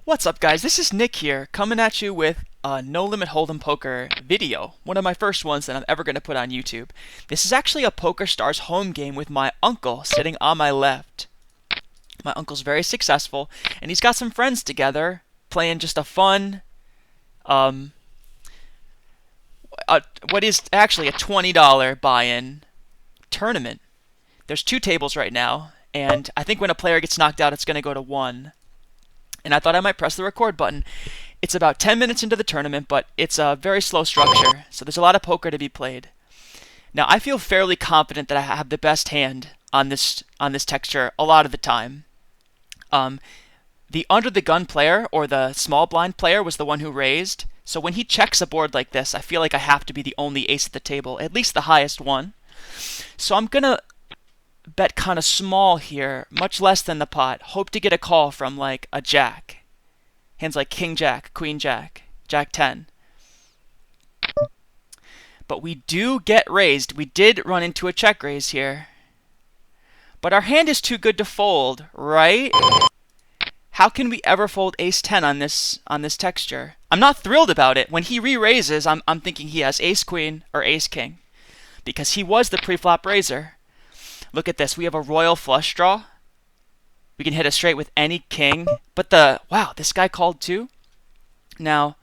What's up, guys? This is Nick here, coming at you with a No Limit Hold'em Poker video. One of my first ones that I'm ever going to put on YouTube. This is actually a PokerStars home game with my uncle sitting on my left. My uncle's very successful, and he's got some friends together playing just a fun, what is actually a $20 buy-in tournament. There's 2 tables right now, and I think when a player gets knocked out, it's going to go to 1. And I thought I might press the record button. It's about 10 minutes into the tournament, but it's a very slow structure, so there's a lot of poker to be played. Now, I feel fairly confident that I have the best hand on this texture a lot of the time. The under the gun player, or the small blind player, was the one who raised. So when he checks a board like this, I feel like I have to be the only ace at the table, at least the highest one. So I'm going to bet kind of small here, much less than the pot. Hope to get a call from like a jack. Hands like king jack, queen jack, jack 10. But we do get raised. We did run into a check raise here. But our hand is too good to fold, right? How can we ever fold ace 10 on this texture? I'm not thrilled about it. When he re-raises, I'm thinking he has ace queen or ace king, because he was the pre-flop raiser. Look at this. We have a royal flush draw. We can hit a straight with any king. But wow, this guy called too. Now,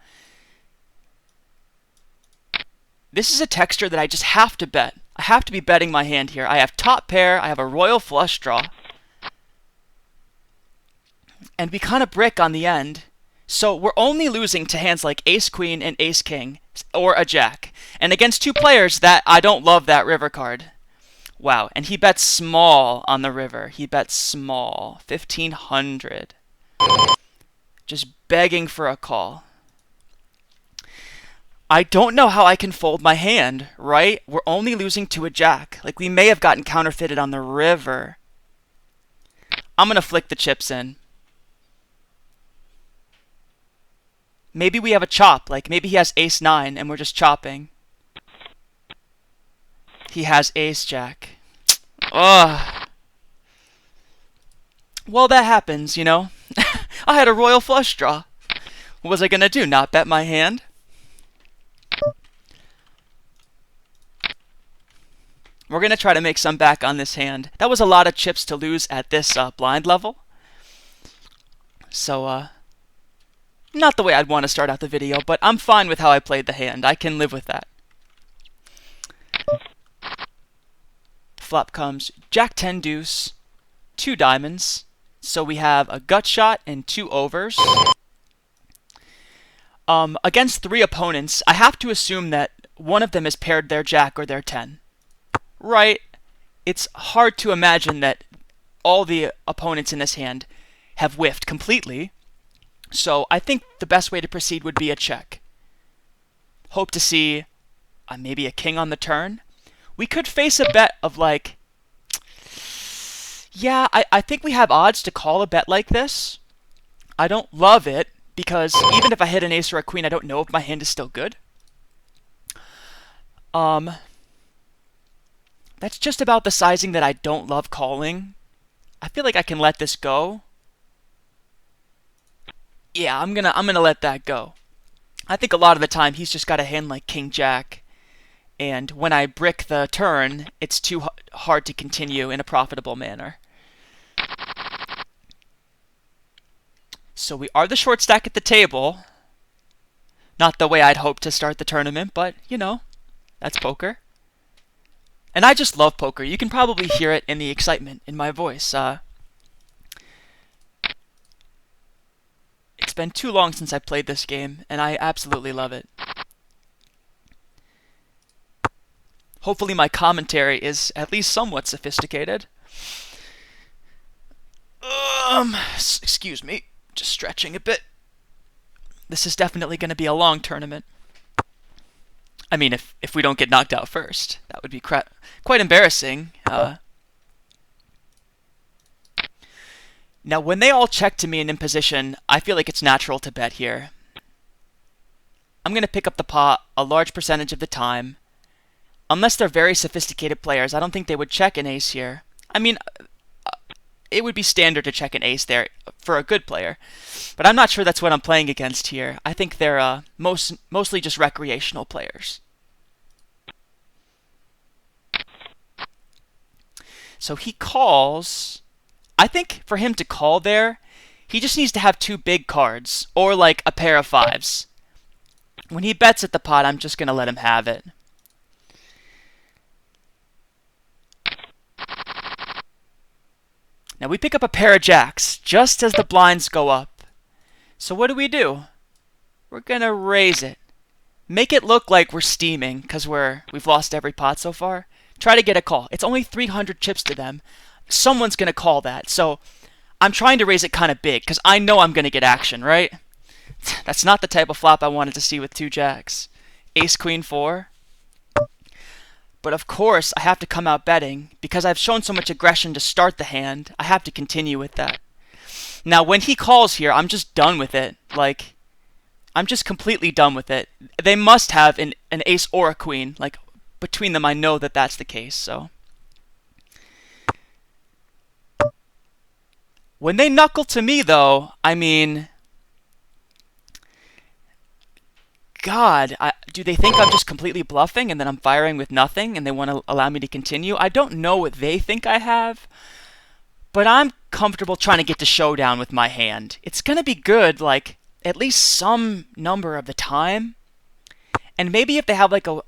this is a texture that I just have to bet. I have to be betting my hand here. I have top pair. I have a royal flush draw. And we kind of brick on the end. So we're only losing to hands like ace queen and ace king, or a jack. And against 2 players that I don't love that river card. Wow, and he bets small on the river. He bets small, 1,500. Just begging for a call. I don't know how I can fold my hand, right? We're only losing to a jack. Like, we may have gotten counterfeited on the river. I'm going to flick the chips in. Maybe we have a chop. Like, maybe he has ace 9 and we're just chopping. He has ace jack. Ugh. Well, that happens, you know. I had a royal flush draw. What was I going to do? Not bet my hand? We're going to try to make some back on this hand. That was a lot of chips to lose at this blind level. So, not the way I'd want to start out the video, but I'm fine with how I played the hand. I can live with that. Flop comes jack 10 deuce, 2 diamonds. So we have a gut shot and 2 overs. Against 3 opponents, I have to assume that one of them has paired their jack or their 10. Right? It's hard to imagine that all the opponents in this hand have whiffed completely. So I think the best way to proceed would be a check. Hope to see maybe a king on the turn. We could face a bet of like, yeah, I think we have odds to call a bet like this. I don't love it, because even if I hit an ace or a queen, I don't know if my hand is still good. That's just about the sizing that I don't love calling. I feel like I can let this go. Yeah, I'm gonna let that go. I think a lot of the time he's just got a hand like king jack. And when I brick the turn, it's too hard to continue in a profitable manner. So we are the short stack at the table. Not the way I'd hoped to start the tournament, but, you know, that's poker. And I just love poker. You can probably hear it in the excitement in my voice. It's been too long since I played this game, and I absolutely love it. Hopefully my commentary is at least somewhat sophisticated. Excuse me, just stretching a bit. This is definitely going to be a long tournament. I mean, if we don't get knocked out first, that would be quite embarrassing. Now, when they all check to me and in position, I feel like it's natural to bet here. I'm going to pick up the pot a large percentage of the time. Unless they're very sophisticated players, I don't think they would check an ace here. I mean, it would be standard to check an ace there for a good player. But I'm not sure that's what I'm playing against here. I think they're mostly just recreational players. So he calls. I think for him to call there, he just needs to have two big cards, or like a pair of fives. When he bets at the pot, I'm just going to let him have it. Now we pick up a pair of jacks, just as the blinds go up. So what do? We're going to raise it. Make it look like we're steaming, because we've lost every pot so far. Try to get a call. It's only 300 chips to them. Someone's going to call that. So I'm trying to raise it kind of big, because I know I'm going to get action, right? That's not the type of flop I wanted to see with two jacks. Ace, queen, four. But of course, I have to come out betting. Because I've shown so much aggression to start the hand, I have to continue with that. Now, when he calls here, I'm just done with it. Like, I'm just completely done with it. They must have an ace or a queen. Like, between them, I know that that's the case, so. When they knuckle to me, though, I mean, God, do they think I'm just completely bluffing and then I'm firing with nothing and they want to allow me to continue? I don't know what they think I have, but I'm comfortable trying to get to showdown with my hand. It's going to be good, like, at least some number of the time. And maybe if they have like a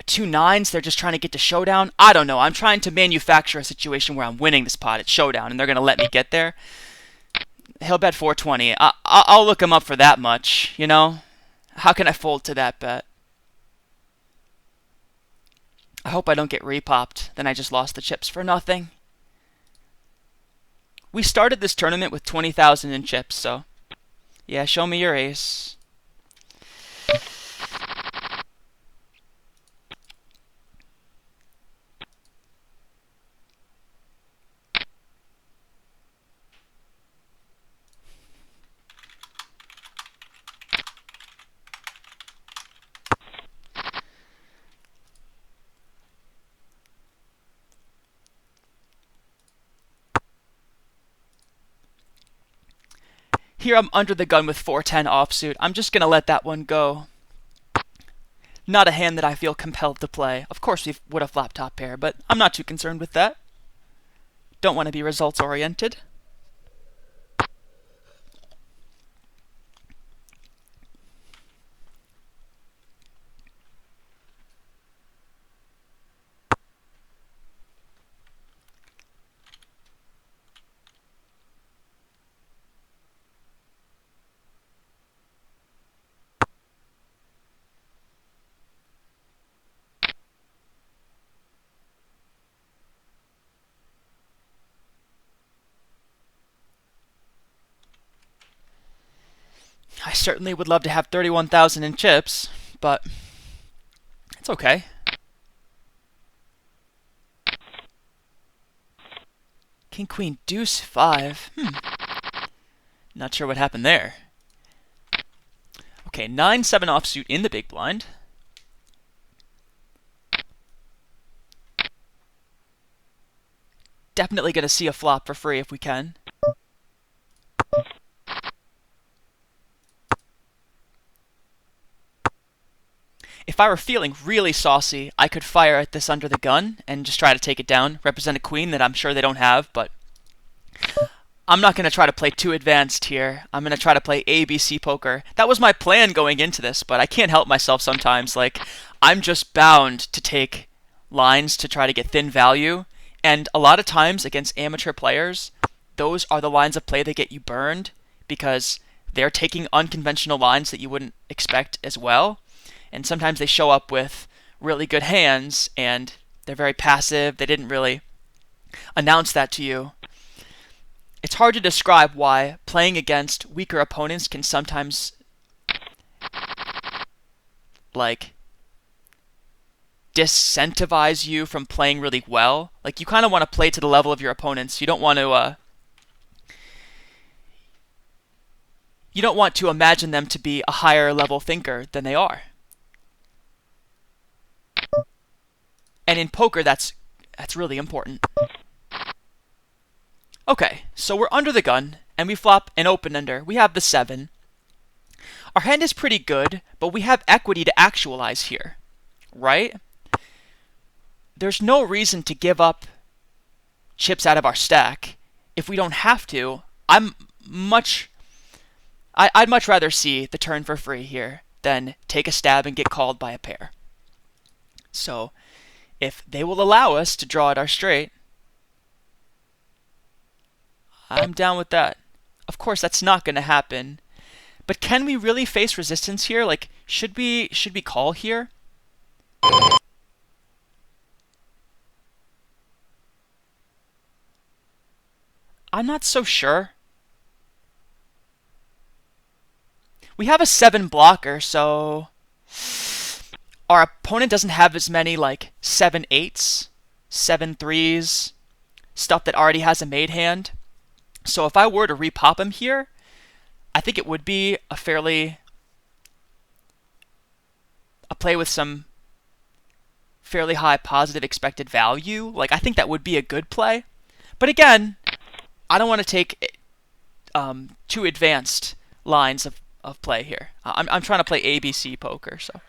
two nines, they're just trying to get to showdown. I don't know. I'm trying to manufacture a situation where I'm winning this pot at showdown and they're going to let me get there. He'll bet 420. I'll look him up for that much, you know? How can I fold to that bet? I hope I don't get repopped. Then I just lost the chips for nothing. We started this tournament with 20,000 in chips, so yeah, show me your ace. Here I'm under the gun with 410 offsuit. I'm just going to let that one go. Not a hand that I feel compelled to play. Of course we would have flopped top pair, but I'm not too concerned with that. Don't want to be results oriented. I certainly would love to have 31,000 in chips, but it's okay. King, queen, deuce, 5. Not sure what happened there. Okay, 9-7 offsuit in the big blind. Definitely going to see a flop for free if we can. If I were feeling really saucy, I could fire at this under the gun and just try to take it down, represent a queen that I'm sure they don't have, but I'm not going to try to play too advanced here. I'm going to try to play ABC poker. That was my plan going into this, but I can't help myself sometimes. Like, I'm just bound to take lines to try to get thin value, and a lot of times against amateur players, those are the lines of play that get you burned because they're taking unconventional lines that you wouldn't expect as well. And sometimes they show up with really good hands and they're very passive. They didn't really announce that to you. It's hard to describe why playing against weaker opponents can sometimes like disincentivize you from playing really well. Like, you kind of want to play to the level of your opponents. You don't want to imagine them to be a higher level thinker than they are. And in poker, that's really important. Okay, so we're under the gun, and we flop an open-ender. We have the 7. Our hand is pretty good, but we have equity to actualize here, right? There's no reason to give up chips out of our stack if we don't have to. I'd much rather see the turn for free here than take a stab and get called by a pair. So if they will allow us to draw at our straight, I'm down with that. Of course, that's not going to happen. But can we really face resistance here? Like, should we call here? I'm not so sure. We have a 7 blocker, so our opponent doesn't have as many like 7/8s, 7/3s, stuff that already has a made hand. So if I were to repop him here, I think it would be a play with some fairly high positive expected value. Like, I think that would be a good play. But again, I don't want to take too advanced lines of play here. I'm trying to play ABC poker, so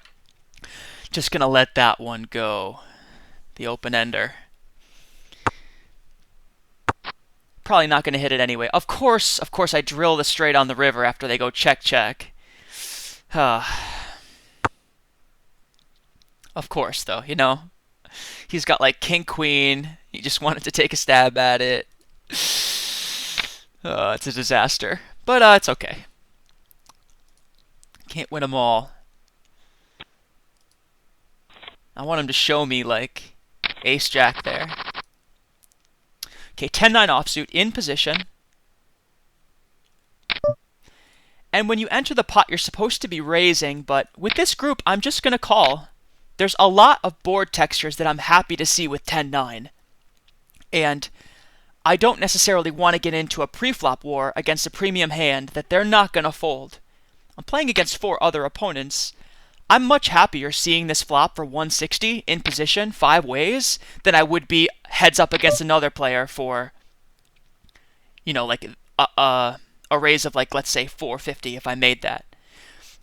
just gonna let that one go. The open-ender. Probably not going to hit it anyway. Of course, I drill the straight on the river after they go check, check. Of course, though, you know. He's got like king, queen. He just wanted to take a stab at it. It's a disaster. But it's okay. Can't win them all. I want him to show me like ace-jack there. Okay, 10-9 offsuit in position. And when you enter the pot, you're supposed to be raising, but with this group, I'm just going to call. There's a lot of board textures that I'm happy to see with 10-9. And I don't necessarily want to get into a pre-flop war against a premium hand that they're not going to fold. I'm playing against 4 other opponents. I'm much happier seeing this flop for 160 in position 5 ways than I would be heads up against another player for, you know, like a raise of like, let's say 450 if I made that.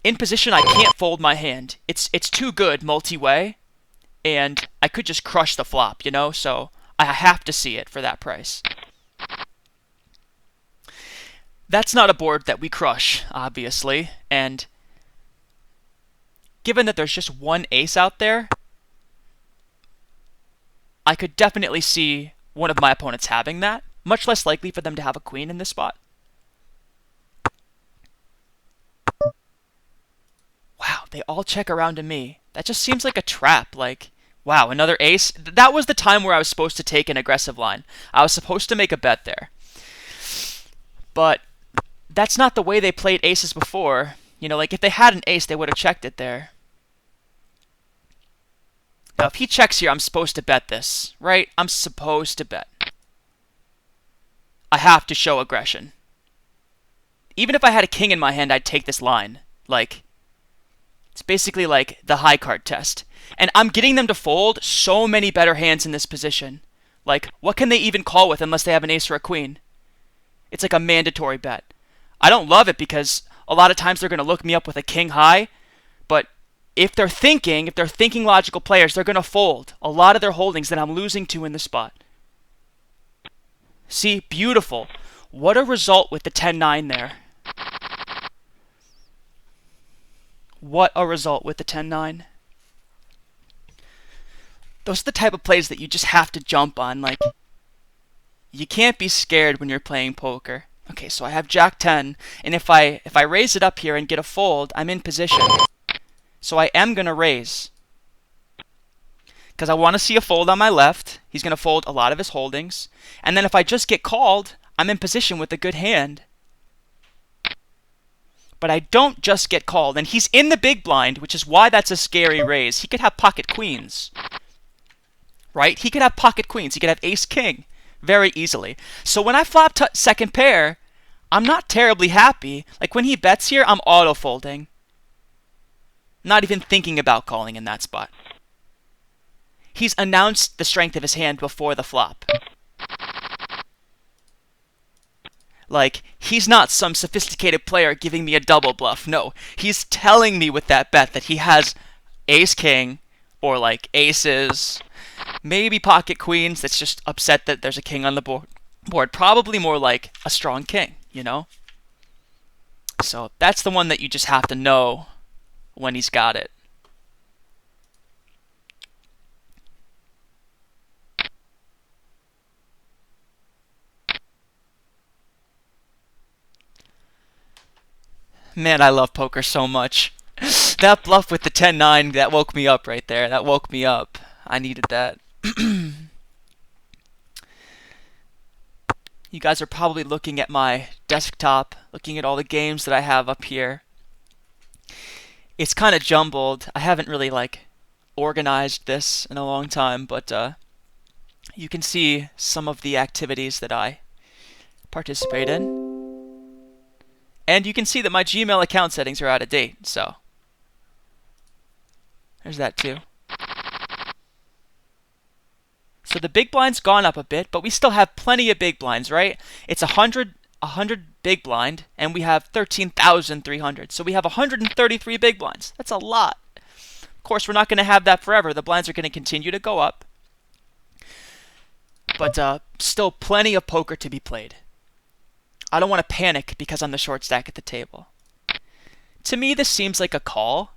In position, I can't fold my hand. It's too good multi-way, and I could just crush the flop, you know? So I have to see it for that price. That's not a board that we crush, obviously, and given that there's just one ace out there, I could definitely see one of my opponents having that. Much less likely for them to have a queen in this spot. Wow, they all check around to me. That just seems like a trap. Like, wow, another ace. That was the time where I was supposed to take an aggressive line. I was supposed to make a bet there. But that's not the way they played aces before. You know, like if they had an ace, they would have checked it there. Now, if he checks here, I'm supposed to bet this, right? I'm supposed to bet. I have to show aggression. Even if I had a king in my hand, I'd take this line. Like, it's basically like the high card test. And I'm getting them to fold so many better hands in this position. Like, what can they even call with unless they have an ace or a queen? It's like a mandatory bet. I don't love it because a lot of times they're going to look me up with a king high, but if they're thinking logical players, they're going to fold a lot of their holdings that I'm losing to in the spot. See, beautiful. What a result with the 10-9 there. What a result with the 10-9. Those are the type of plays that you just have to jump on. Like, you can't be scared when you're playing poker. Okay, so I have Jack 10, and if I raise it up here and get a fold, I'm in position. So I am going to raise. Because I want to see a fold on my left. He's going to fold a lot of his holdings. And then if I just get called, I'm in position with a good hand. But I don't just get called. And he's in the big blind, which is why that's a scary raise. He could have pocket queens. Right? He could have pocket queens. He could have ace-king very easily. So when I flop second pair, I'm not terribly happy. Like when he bets here, I'm auto-folding. Not even thinking about calling in that spot. He's announced the strength of his hand before the flop. Like, he's not some sophisticated player giving me a double bluff. No, he's telling me with that bet that he has ace king or like aces, maybe pocket queens that's just upset that there's a king on the board. Probably more like a strong king, you know? So that's the one that you just have to know when he's got it. Man, I love poker so much. That bluff with the 10-9, that woke me up right there. That woke me up. I needed that. You guys are probably looking at my desktop, looking at all the games that I have up here. It's kind of jumbled. I haven't really organized this in a long time, but you can see some of the activities that I participate in. And you can see that my Gmail account settings are out of date, so there's that too. So the big blind's gone up a bit, but we still have plenty of big blinds, right? It's 100 big blind, and we have 13,300. So we have 133 big blinds. That's a lot. Of course, we're not going to have that forever. The blinds are going to continue to go up. But still plenty of poker to be played. I don't want to panic because I'm the short stack at the table. To me, this seems like a call.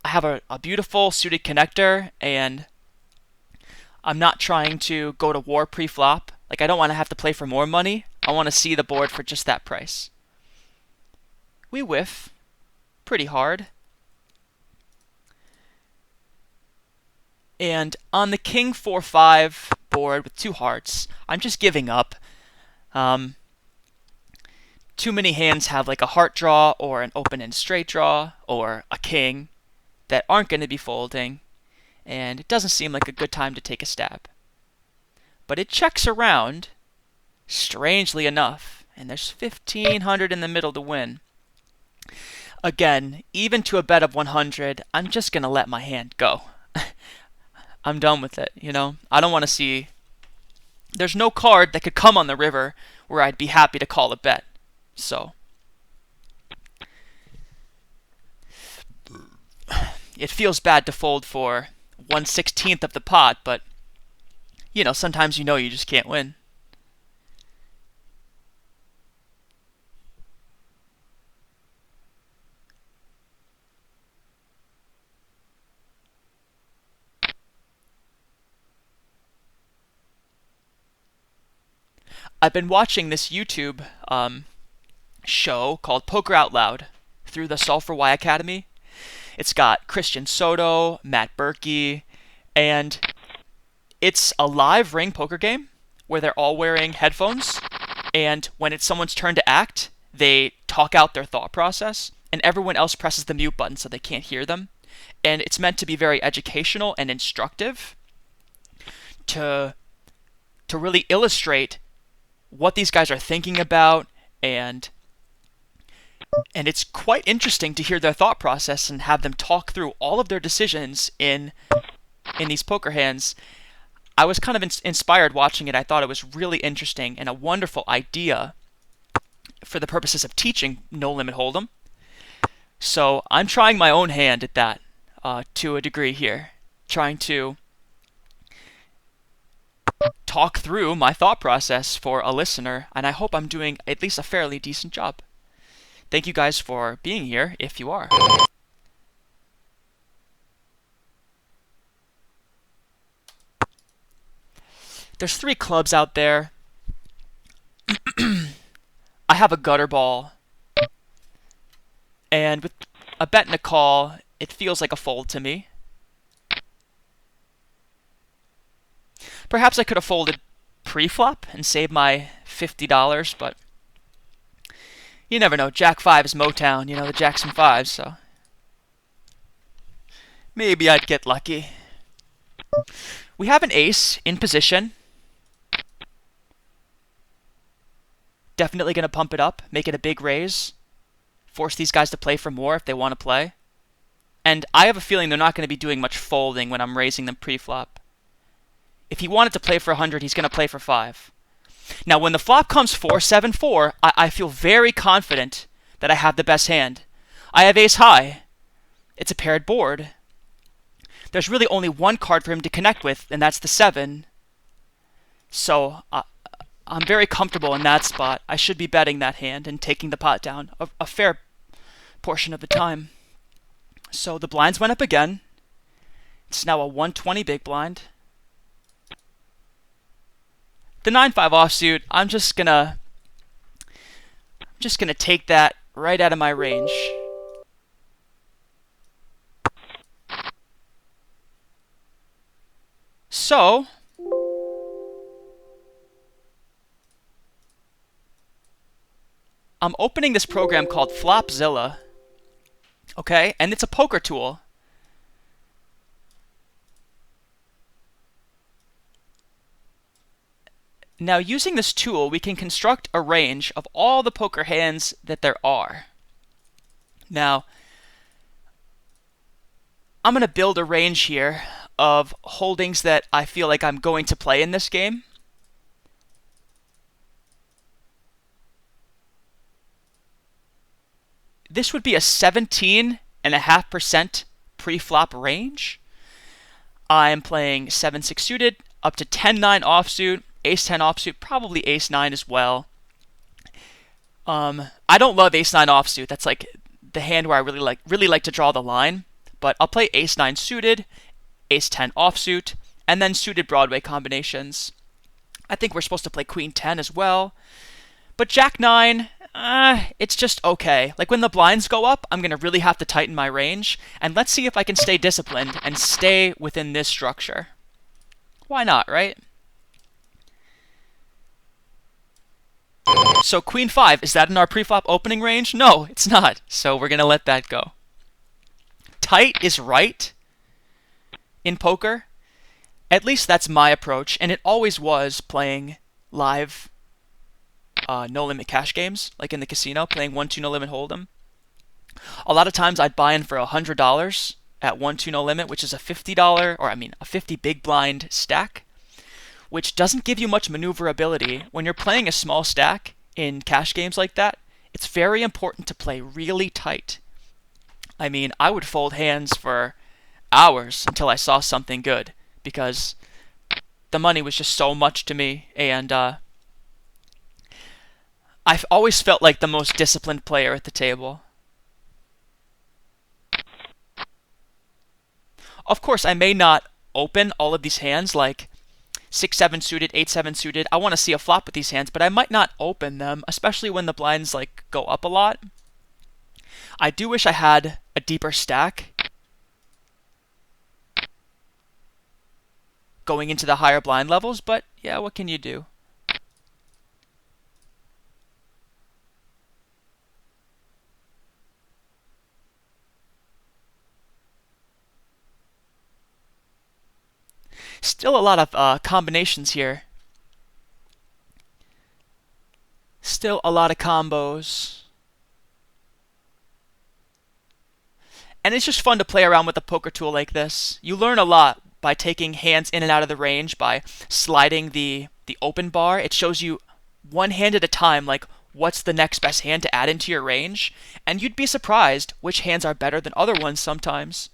I have a beautiful suited connector, and I'm not trying to go to war pre-flop. Like, I don't want to have to play for more money. I want to see the board for just that price. We whiff pretty hard. And on the king 4-5 board with two hearts, I'm just giving up. Too many hands have like a heart draw or an open-end straight draw or a king that aren't going to be folding, and it doesn't seem like a good time to take a stab. But it checks around, strangely enough, and there's 1,500 in the middle to win. Again, even to a bet of 100, I'm just going to let my hand go. I'm done with it, you know? I don't want to see... There's no card that could come on the river where I'd be happy to call a bet. So... It feels bad to fold for 1/16 of the pot, but, you know, sometimes you know you just can't win. I've been watching this YouTube show called Poker Out Loud through the Solve for Why Academy. It's got Christian Soto, Matt Berkey, and it's a live ring poker game where they're all wearing headphones, and when it's someone's turn to act, they talk out their thought process, and everyone else presses the mute button so they can't hear them. And it's meant to be very educational and instructive to really illustrate what these guys are thinking about, and it's quite interesting to hear their thought process and have them talk through all of their decisions in these poker hands. I was kind of inspired watching it. I thought it was really interesting and a wonderful idea for the purposes of teaching No Limit Hold'em. So I'm trying my own hand at that to a degree here, trying to talk through my thought process for a listener, and I hope I'm doing at least a fairly decent job. Thank you guys for being here, if you are. There's 3 clubs out there. I have a gutter ball, and with a bet and a call, it feels like a fold to me. Perhaps I could have folded pre-flop and saved my $50, but you never know. Jack 5 is Motown, you know, the Jackson 5s, so maybe I'd get lucky. We have an ace in position. Definitely going to pump it up, make it a big raise, force these guys to play for more if they want to play. And I have a feeling they're not going to be doing much folding when I'm raising them pre-flop. If he wanted to play for 100, he's going to play for 5. Now, when the flop comes 4-7-4, I feel very confident that I have the best hand. I have ace high. It's a paired board. There's really only one card for him to connect with, and that's the 7. So I'm very comfortable in that spot. I should be betting that hand and taking the pot down a fair portion of the time. So the blinds went up again. It's now a 120 big blind. The 9-5 offsuit, I'm just gonna take that right out of my range. So I'm opening this program called Flopzilla. Okay, and it's a poker tool. Now, using this tool, we can construct a range of all the poker hands that there are. Now, I'm going to build a range here of holdings that I feel like I'm going to play in this game. This would be a 17.5% pre-flop range. I'm playing 7-6 suited, up to 10-9 offsuit, ace-10 offsuit, probably ace-9 as well. I don't love ace-9 offsuit. That's like the hand where I really like to draw the line. But I'll play ace-9 suited, ace-10 offsuit, and then suited Broadway combinations. I think we're supposed to play queen-10 as well. But jack-9, it's just okay. Like when the blinds go up, I'm going to really have to tighten my range. And let's see if I can stay disciplined and stay within this structure. Why not, right? So queen 5, is that in our preflop opening range? No, it's not. So we're going to let that go. Tight is right in poker. At least that's my approach, and it always was playing live no-limit cash games, like in the casino, playing 1-2 no-limit hold'em. A lot of times I'd buy in for $100 at 1-2 no-limit, which is a $50, or I mean a 50 big blind stack, which doesn't give you much maneuverability. When you're playing a small stack in cash games like that, it's very important to play really tight. I mean, I would fold hands for hours until I saw something good, because the money was just so much to me, and I've always felt like the most disciplined player at the table. Of course, I may not open all of these hands, like 6-7 suited, 8-7 suited. I want to see a flop with these hands, but I might not open them, especially when the blinds like go up a lot. I do wish I had a deeper stack going into the higher blind levels, but yeah, what can you do? Still a lot of combinations here. Still a lot of combos. And it's just fun to play around with a poker tool like this. You learn a lot by taking hands in and out of the range, by sliding the open bar. It shows you one hand at a time, like what's the next best hand to add into your range. And you'd be surprised which hands are better than other ones sometimes.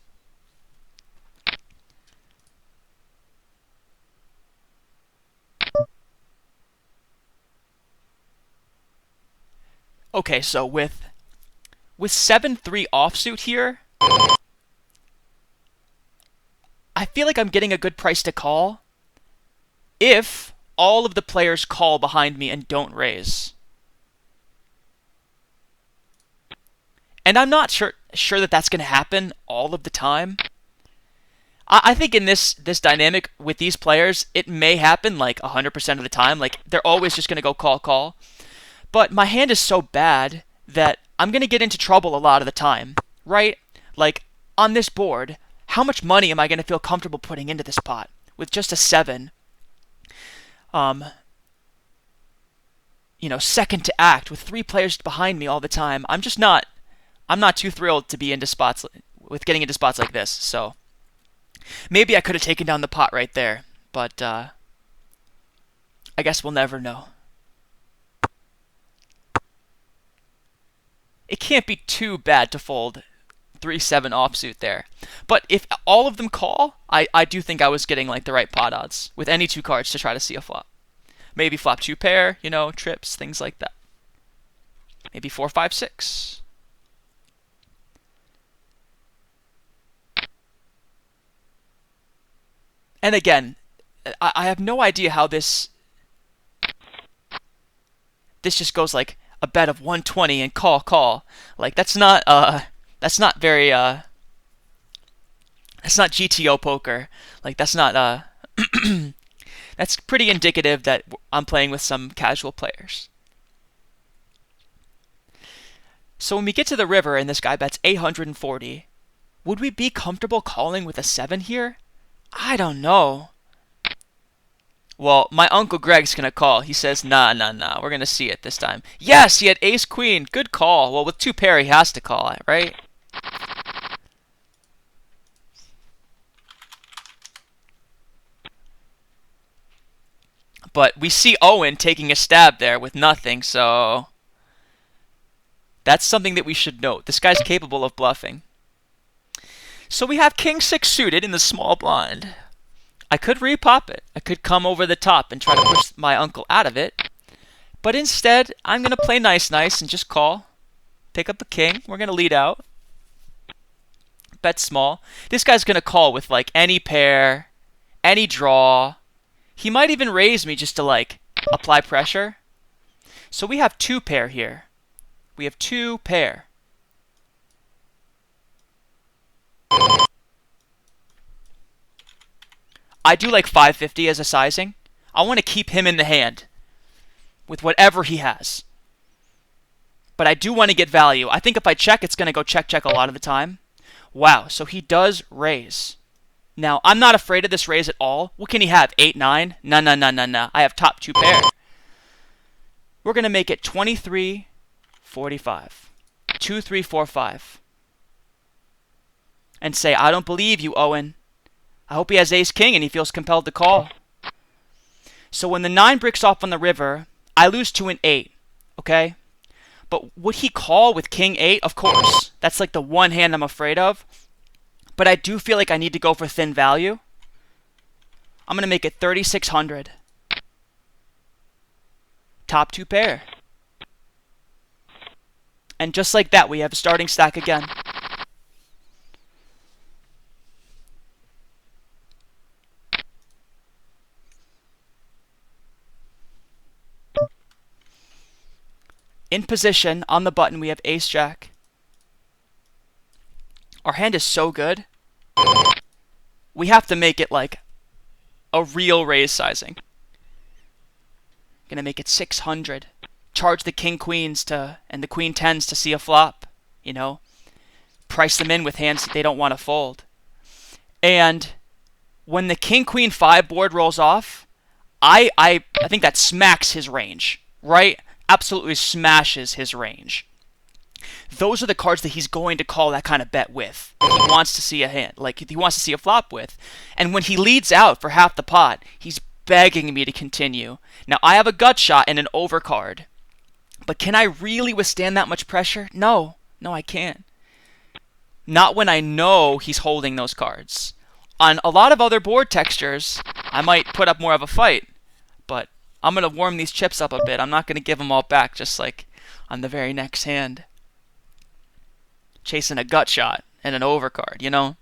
Okay, so with 7-3 offsuit here, I feel like I'm getting a good price to call if all of the players call behind me and don't raise. And I'm not sure that that's going to happen all of the time. I think in this dynamic with these players, it may happen like 100% of the time. Like they're always just going to go call. But my hand is so bad that I'm going to get into trouble a lot of the time, right? Like on this board, how much money am I going to feel comfortable putting into this pot with just a 7? Second to act with 3 players behind me all the time. I'm not too thrilled to be into spots with getting into spots like this. So maybe I could have taken down the pot right there, but I guess we'll never know. it can't be too bad to fold 3-7 offsuit there. But if all of them call, I do think I was getting like the right pot odds with any two cards to try to see a flop. Maybe flop two pair, you know, trips, things like that. Maybe 4-5-6. And again, I have no idea how this just goes like a bet of 120 and call. Like that's not very that's not GTO poker. Like that's not that's pretty indicative that I'm playing with some casual players. So when we get to the river and this guy bets 840, would we be comfortable calling with a 7 here? I don't know. Well, my Uncle Greg's going to call. He says, nah, we're going to see it this time. Yes, he had ace-queen. Good call. Well, with two pair, he has to call it, right? But we see Owen taking a stab there with nothing, so that's something that we should note. This guy's capable of bluffing. So we have king 6 suited in the small blind. I could repop it. I could come over the top and try to push my uncle out of it. But instead, I'm going to play nice and just call. Pick up a king. We're going to lead out. Bet small. This guy's going to call with like any pair, any draw. He might even raise me just to like apply pressure. So we have two pair here. We have two pair. I do like 550 as a sizing. I want to keep him in the hand with whatever he has. But I do want to get value. I think if I check, it's going to go check a lot of the time. Wow, so he does raise. Now, I'm not afraid of this raise at all. What can he have? 8-9? No. I have top two pair. We're going to make it 23-45. 2-3-4-5. And say, I don't believe you, Owen. I hope he has ace-king and he feels compelled to call. So when the 9 breaks off on the river, I lose to an 8, okay? But would he call with king 8? Of course. That's like the one hand I'm afraid of. But I do feel like I need to go for thin value. I'm going to make it 3,600. Top two pair. And just like that, we have a starting stack again. In position, on the button, we have ace-jack. Our hand is so good. We have to make it like a real raise sizing. Gonna make it 600. Charge the king-queens and the queen-10s to see a flop. You know, price them in with hands that they don't want to fold. And when the king-queen-5 board rolls off, I think that smacks his range, right? Absolutely smashes his range. Those are the cards that he's going to call that kind of bet with. He wants to see a hand, like he wants to see a flop with. And when he leads out for half the pot, he's begging me to continue. Now, I have a gut shot and an overcard. But can I really withstand that much pressure? No, I can't. Not when I know he's holding those cards. On a lot of other board textures, I might put up more of a fight. But I'm going to warm these chips up a bit. I'm not going to give them all back just like on the very next hand. Chasing a gut shot and an overcard, you know?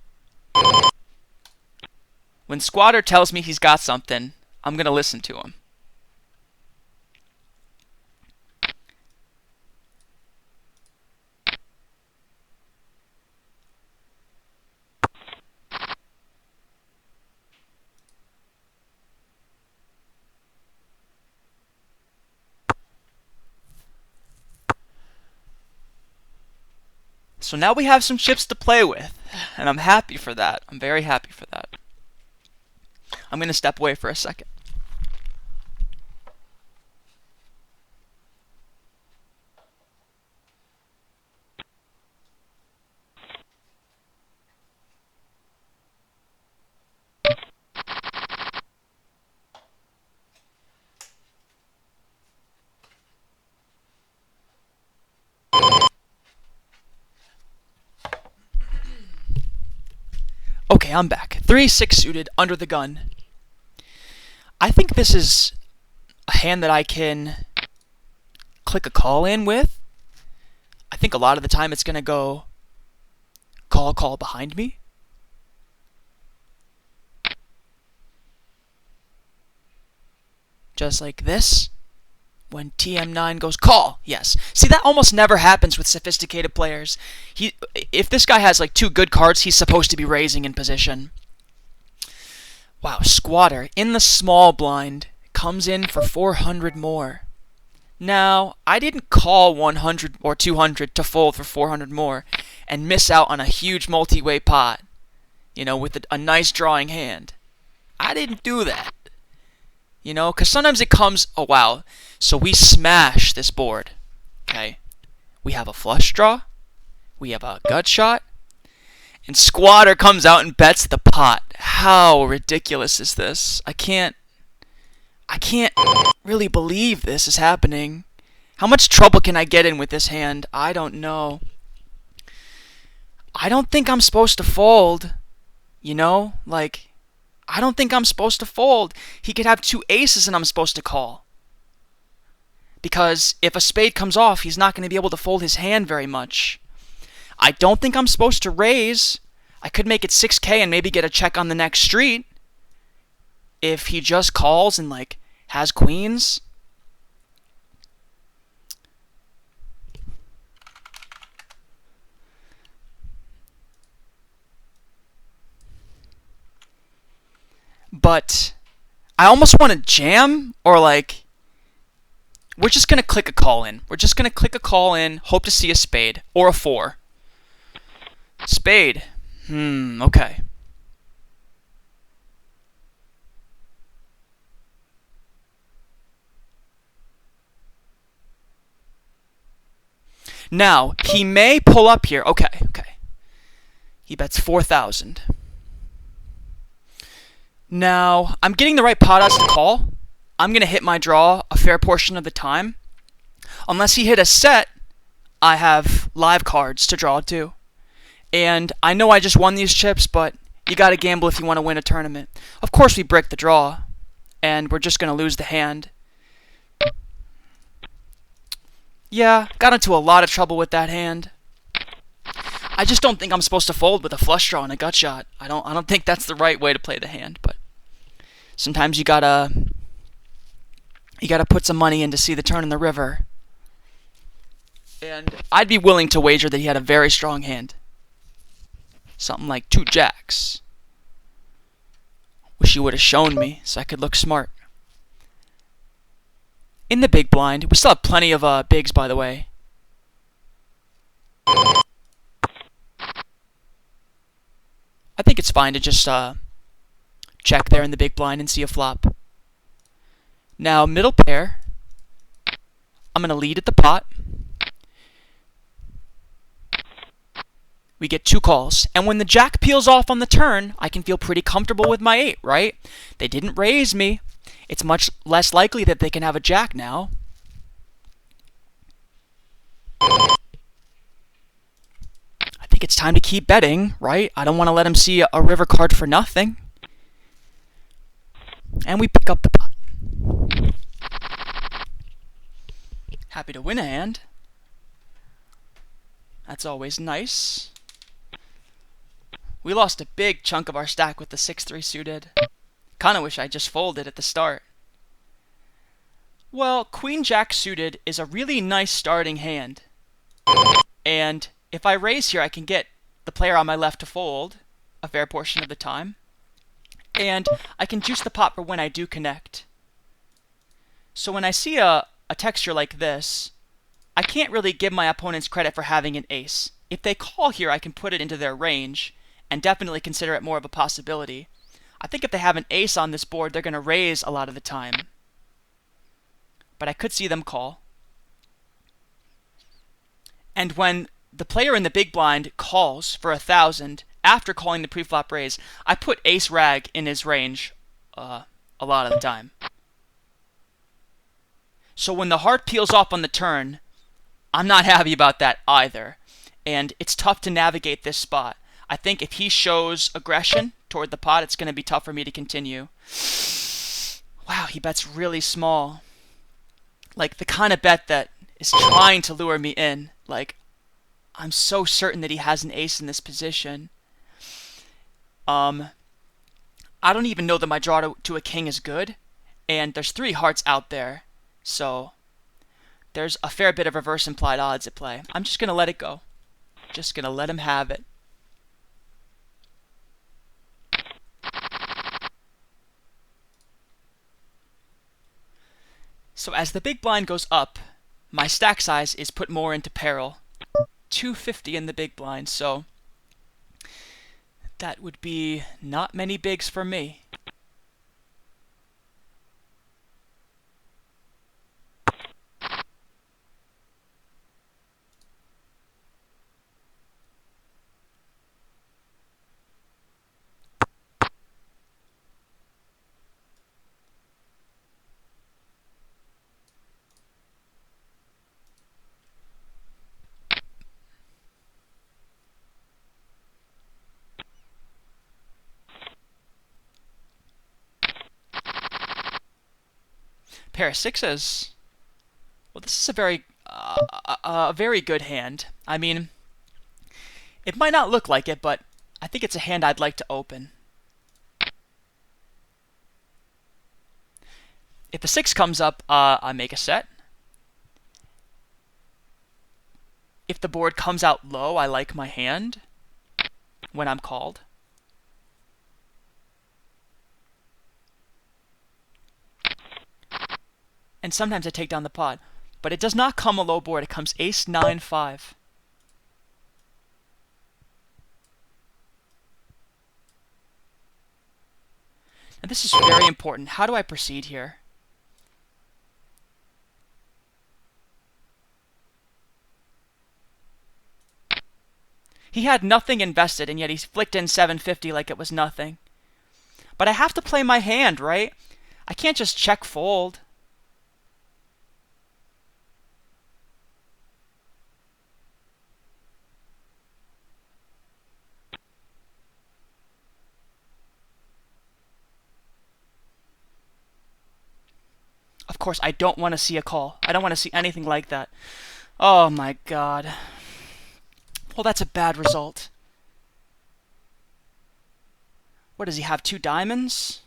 When Squatter tells me he's got something, I'm going to listen to him. So now we have some chips to play with, and I'm happy for that. I'm very happy for that. I'm going to step away for a second. Okay, I'm back. 3-6 suited under the gun. I think this is a hand that I can click a call in with. I think a lot of the time it's going to go call behind me. Just like this. When TM9 goes call, yes. See, that almost never happens with sophisticated players. If this guy has like 2 good cards, he's supposed to be raising in position. Wow, squatter in the small blind comes in for 400 more. Now, I didn't call 100 or 200 to fold for 400 more and miss out on a huge multi-way pot, with a nice drawing hand. I didn't do that. Because sometimes it comes, oh wow, so we smash this board, okay? We have a flush draw, we have a gut shot, and squatter comes out and bets the pot. How ridiculous is this? I can't really believe this is happening. How much trouble can I get in with this hand? I don't know. I don't think I'm supposed to fold, I don't think I'm supposed to fold. He could have 2 aces and I'm supposed to call. Because if a spade comes off, he's not going to be able to fold his hand very much. I don't think I'm supposed to raise. I could make it 6K and maybe get a check on the next street. If he just calls and has queens. But I almost want to jam, or we're just going to click a call in. We're just going to click a call in, hope to see a spade, or a 4. Spade. Okay. Now, he may pull up here. Okay. He bets 4,000. Now, I'm getting the right pot odds to call. I'm going to hit my draw a fair portion of the time. Unless he hit a set, I have live cards to draw too. And I know I just won these chips, but you got to gamble if you want to win a tournament. Of course we break the draw, and we're just going to lose the hand. Yeah, got into a lot of trouble with that hand. I just don't think I'm supposed to fold with a flush draw and a gut shot. I don't think that's the right way to play the hand, but sometimes you gotta put some money in to see the turn in the river. And I'd be willing to wager that he had a very strong hand. Something like 2 jacks. Wish he would have shown me so I could look smart. In the big blind, we still have plenty of bigs, by the way. I think it's fine to just check there in the big blind and see a flop. Now, middle pair. I'm going to lead at the pot. We get 2 calls. And when the jack peels off on the turn, I can feel pretty comfortable with my 8, right? They didn't raise me. It's much less likely that they can have a jack now. I think it's time to keep betting, right? I don't want to let him see a river card for nothing. And we pick up the pot. Happy to win a hand. That's always nice. We lost a big chunk of our stack with the 6-3 suited. Kinda wish I just folded at the start. Well, Queen Jack suited is a really nice starting hand. And if I raise here, I can get the player on my left to fold a fair portion of the time. And I can juice the pot for when I do connect. So when I see a texture like this, I can't really give my opponents credit for having an ace. If they call here, I can put it into their range and definitely consider it more of a possibility. I think if they have an ace on this board, they're going to raise a lot of the time. But I could see them call. And when the player in the big blind calls for 1,000, after calling the preflop raise, I put ace rag in his range a lot of the time. So when the heart peels off on the turn, I'm not happy about that either. And it's tough to navigate this spot. I think if he shows aggression toward the pot, it's going to be tough for me to continue. Wow, he bets really small. Like the kind of bet that is trying to lure me in. Like, I'm so certain that he has an ace in this position. I don't even know that my draw to a king is good. And there's 3 hearts out there. So there's a fair bit of reverse implied odds at play. I'm just going to let it go. Just going to let him have it. So as the big blind goes up, my stack size is put more into peril. 250 in the big blind, so that would be not many bigs for me. Pair of sixes. Well, this is a very good hand. I mean, it might not look like it, but I think it's a hand I'd like to open. If the 6 comes up, I make a set. If the board comes out low, I like my hand when I'm called. And sometimes I take down the pot. But it does not come a low board. It comes ace, 9, 5. And this is very important. How do I proceed here? He had nothing invested, and yet he flicked in 750 like it was nothing. But I have to play my hand, right? I can't just check fold. Of course, I don't want to see a call. I don't want to see anything like that. Oh my god. Well, that's a bad result. What does he have? 2 diamonds?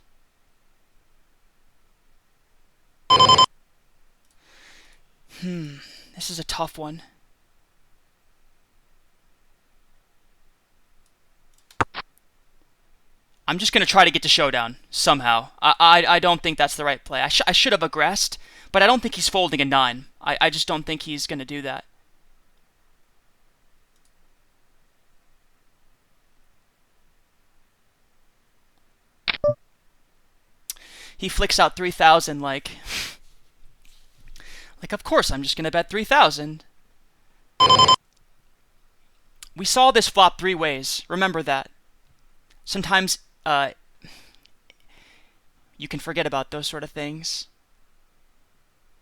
This is a tough one. I'm just going to try to get to showdown somehow. I don't think that's the right play. I should have aggressed, but I don't think he's folding a 9. I just don't think he's going to do that. He flicks out 3,000 like, of course I'm just going to bet 3,000. We saw this flop 3 ways. Remember that. Sometimes you can forget about those sort of things.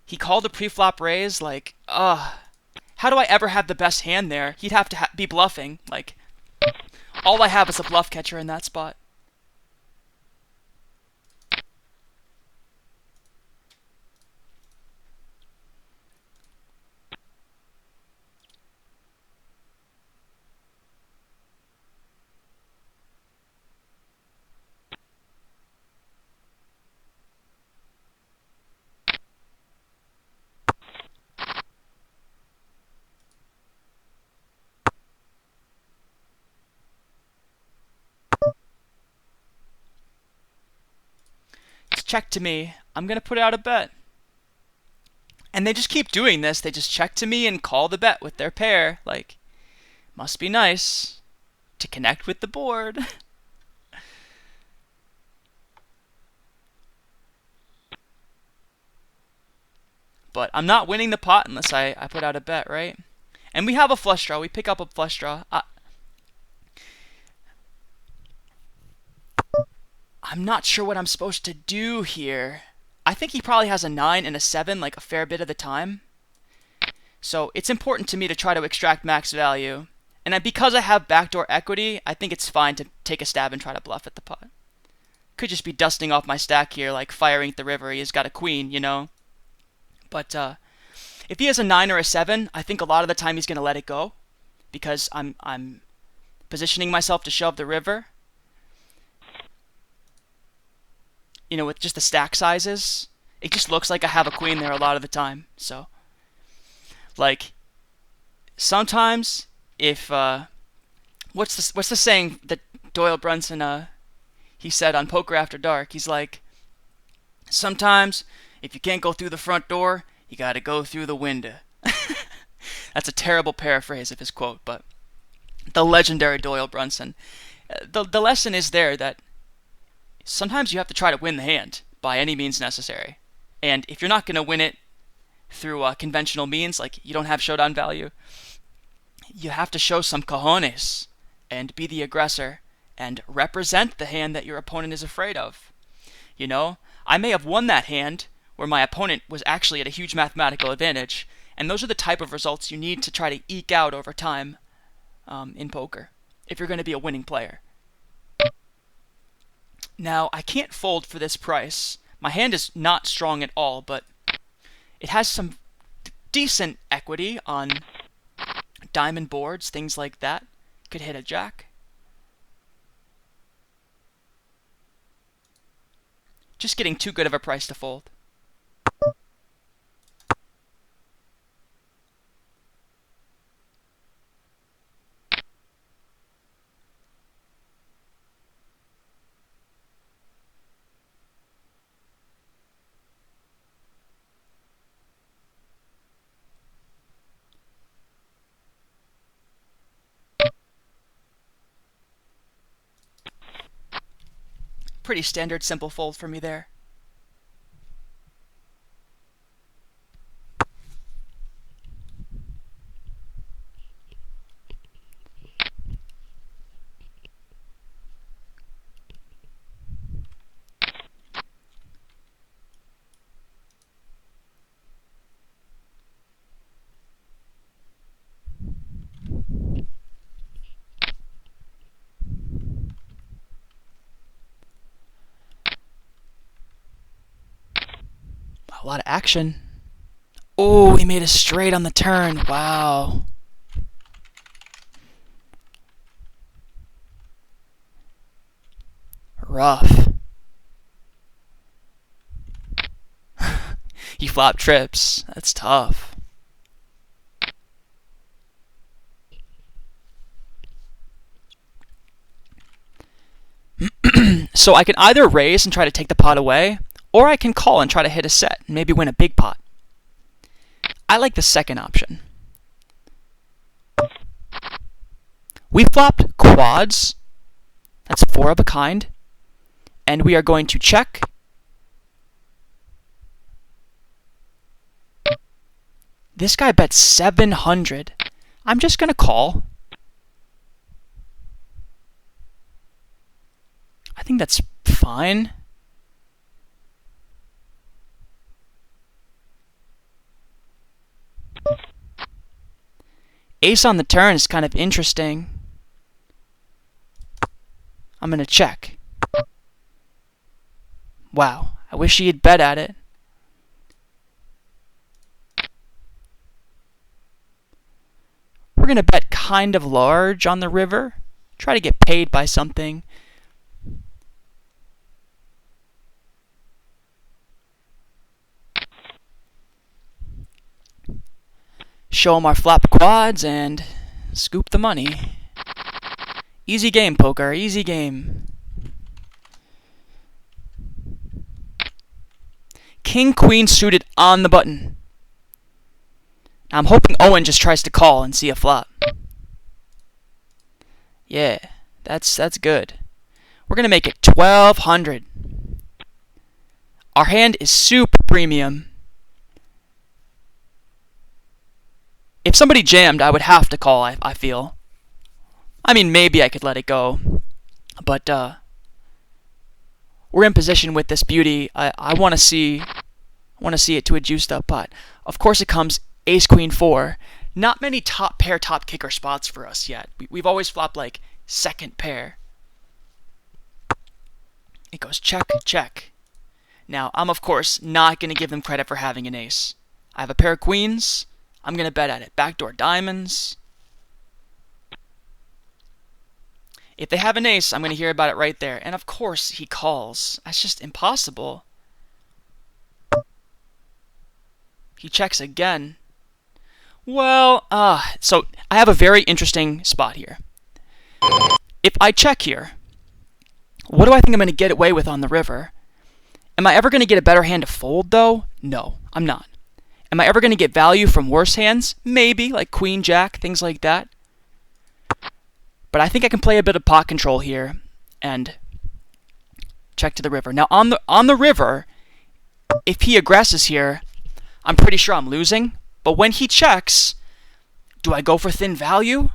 He called a pre-flop raise, like, how do I ever have the best hand there? He'd have to be bluffing. Like, all I have is a bluff catcher in that spot. Check to me. I'm going to put out a bet. And they just keep doing this. They just check to me and call the bet with their pair. Like, must be nice to connect with the board. But I'm not winning the pot unless I put out a bet, right? And we have a flush draw. We pick up a flush draw. I'm not sure what I'm supposed to do here. I think he probably has a 9 and a 7 like a fair bit of the time. So it's important to me to try to extract max value. because I have backdoor equity, I think it's fine to take a stab and try to bluff at the pot. Could just be dusting off my stack here, like firing at the river. He's got a queen, you know. But if he has a 9 or a 7, I think a lot of the time he's going to let it go because I'm positioning myself to shove the river. You know, with just the stack sizes, it just looks like I have a queen there a lot of the time. So, like, sometimes if what's the saying that Doyle Brunson he said on Poker After Dark? He's like, sometimes if you can't go through the front door, you got to go through the window. That's a terrible paraphrase of his quote, but the legendary Doyle Brunson. The lesson is there that sometimes you have to try to win the hand by any means necessary. And if you're not going to win it through conventional means, like you don't have showdown value, you have to show some cojones and be the aggressor and represent the hand that your opponent is afraid of. You know, I may have won that hand where my opponent was actually at a huge mathematical advantage, and those are the type of results you need to try to eke out over time in poker if you're going to be a winning player. Now, I can't fold for this price. My hand is not strong at all, but it has some decent equity on diamond boards, things like that. Could hit a jack. Just getting too good of a price to fold. Pretty standard simple fold for me there. A lot of action. Oh, he made a straight on the turn. Wow. Rough. He flopped trips. That's tough. So I can either raise and try to take the pot away, or I can call and try to hit a set and maybe win a big pot. I like the second option. We flopped quads. That's 4 of a kind. And we are going to check. This guy bet 700. I'm just going to call. I think that's fine. Ace on the turn is kind of interesting. I'm going to check. Wow, I wish he had bet at it. We're going to bet kind of large on the river. Try to get paid by something. Show him our flop quads and scoop the money. Easy game, poker. Easy game. King, queen suited on the button. Now I'm hoping Owen just tries to call and see a flop. Yeah, that's good. We're going to make it 1,200. Our hand is super premium. If somebody jammed, I would have to call, I feel. I mean, maybe I could let it go. But we're in position with this beauty. I want to see it to a juiced up pot. Of course it comes ace queen 4. Not many top pair, top kicker spots for us yet. We've always flopped like second pair. It goes check, check. Now, I'm of course not going to give them credit for having an ace. I have a pair of queens. I'm going to bet at it. Backdoor diamonds. If they have an ace, I'm going to hear about it right there. And of course, he calls. That's just impossible. He checks again. Well, so I have a very interesting spot here. If I check here, what do I think I'm going to get away with on the river? Am I ever going to get a better hand to fold, though? No, I'm not. Am I ever going to get value from worse hands? Maybe, like queen, jack, things like that. But I think I can play a bit of pot control here and check to the river. Now, on the river, if he aggresses here, I'm pretty sure I'm losing. But when he checks, do I go for thin value?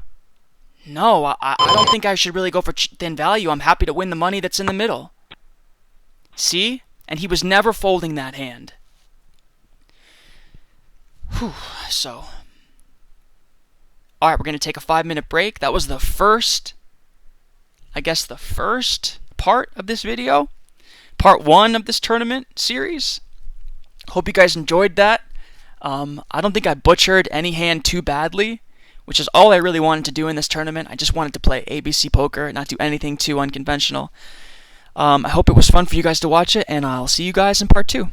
No, I don't think I should really go for thin value. I'm happy to win the money that's in the middle. See? And he was never folding that hand. Whew, so. Alright, we're going to take a 5-minute break. That was the first part of this video. Part 1 of this tournament series. Hope you guys enjoyed that. I don't think I butchered any hand too badly, which is all I really wanted to do in this tournament. I just wanted to play ABC poker, not do anything too unconventional. I hope it was fun for you guys to watch it, and I'll see you guys in part 2.